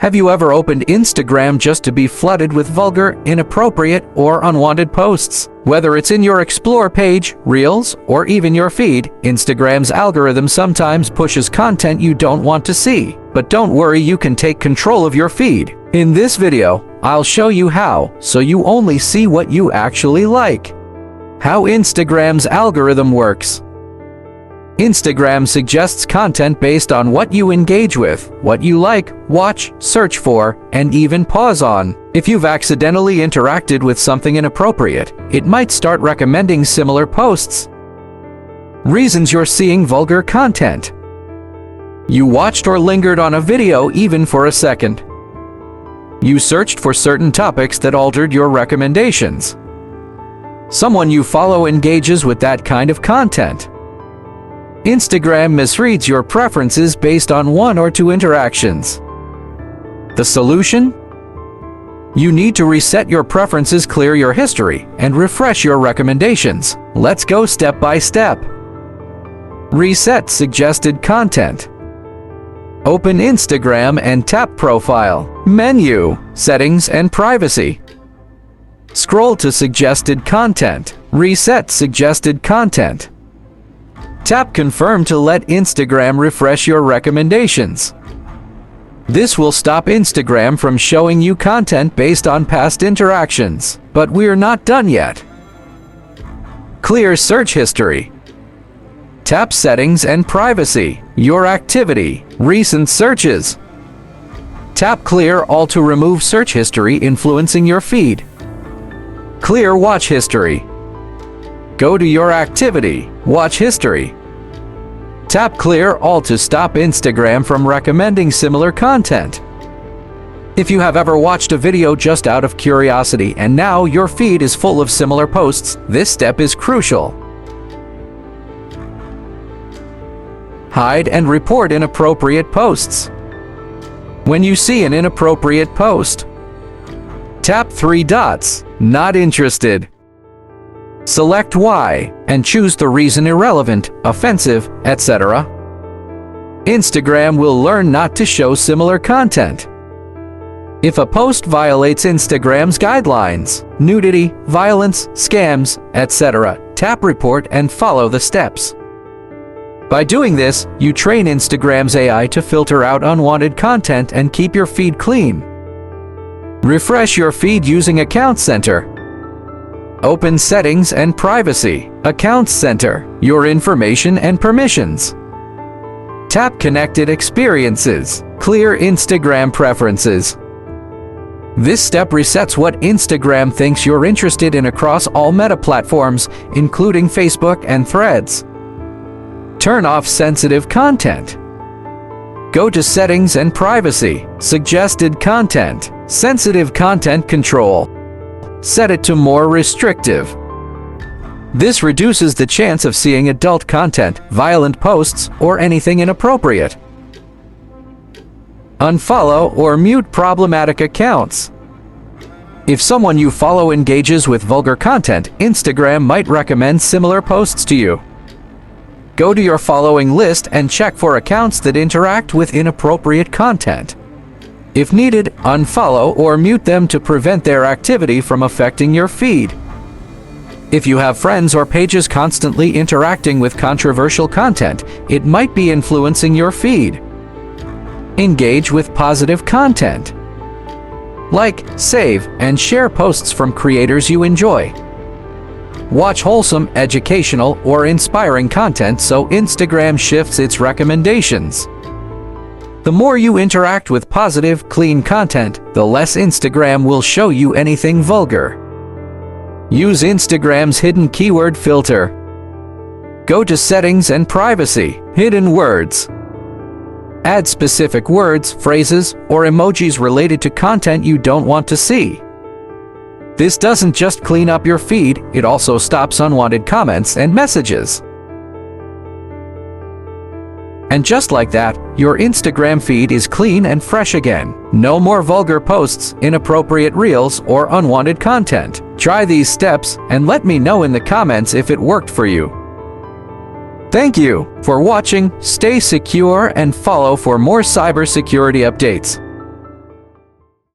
Have you ever opened Instagram just to be flooded with vulgar, inappropriate, or unwanted posts? Whether it's in your Explore page, Reels, or even your feed, Instagram's algorithm sometimes pushes content you don't want to see. But don't worry, you can take control of your feed. In this video, I'll show you how, so you only see what you actually like. How Instagram's algorithm works. Instagram suggests content based on what you engage with, what you like, watch, search for, and even pause on. If you've accidentally interacted with something inappropriate, it might start recommending similar posts. Reasons you're seeing vulgar content. You watched or lingered on a video even for a second. You searched for certain topics that altered your recommendations. Someone you follow engages with that kind of content. Instagram misreads your preferences based on one or two interactions. The solution? You need to reset your preferences, clear your history, and refresh your recommendations. Let's go step by step. Reset suggested content. Open Instagram and tap Profile, Menu, Settings and Privacy. Scroll to Suggested Content. Reset suggested content. Tap Confirm to let Instagram refresh your recommendations. This will stop Instagram from showing you content based on past interactions. But we're not done yet. Clear search history. Tap Settings and Privacy, Your Activity, Recent Searches. Tap Clear All to remove search history influencing your feed. Clear Watch History. Go to Your Activity, Watch History. Tap Clear All to stop Instagram from recommending similar content. If you have ever watched a video just out of curiosity and now your feed is full of similar posts, this step is crucial. Hide and report inappropriate posts. When you see an inappropriate post, tap 3 dots, Not Interested. Select Why and choose the reason: irrelevant, offensive, etc. Instagram will learn not to show similar content. If a post violates Instagram's guidelines, nudity, violence, scams, etc., tap Report and follow the steps. By doing this, you train Instagram's AI to filter out unwanted content and keep your feed clean. Refresh your feed using Account Center. Open Settings and Privacy, Accounts Center, Your Information and Permissions. Tap Connected Experiences, Clear Instagram Preferences. This step resets what Instagram thinks you're interested in across all Meta platforms, including Facebook and Threads. Turn off sensitive content. Go to Settings and Privacy, Suggested Content, Sensitive Content Control. Set it to more restrictive. This reduces the chance of seeing adult content, violent posts, or anything inappropriate. Unfollow or mute problematic accounts. If someone you follow engages with vulgar content, Instagram might recommend similar posts to you. Go to your following list and check for accounts that interact with inappropriate content. If needed, unfollow or mute them to prevent their activity from affecting your feed. If you have friends or pages constantly interacting with controversial content, it might be influencing your feed. Engage with positive content. Like, save, and share posts from creators you enjoy. Watch wholesome, educational, or inspiring content so Instagram shifts its recommendations. The more you interact with positive, clean content, the less Instagram will show you anything vulgar. Use Instagram's hidden keyword filter. Go to Settings and Privacy, Hidden Words. Add specific words, phrases, or emojis related to content you don't want to see. This doesn't just clean up your feed, it also stops unwanted comments and messages. And just like that, your Instagram feed is clean and fresh again. No more vulgar posts, inappropriate reels, or unwanted content. Try these steps and let me know in the comments if it worked for you. Thank you for watching. Stay secure and follow for more cybersecurity updates.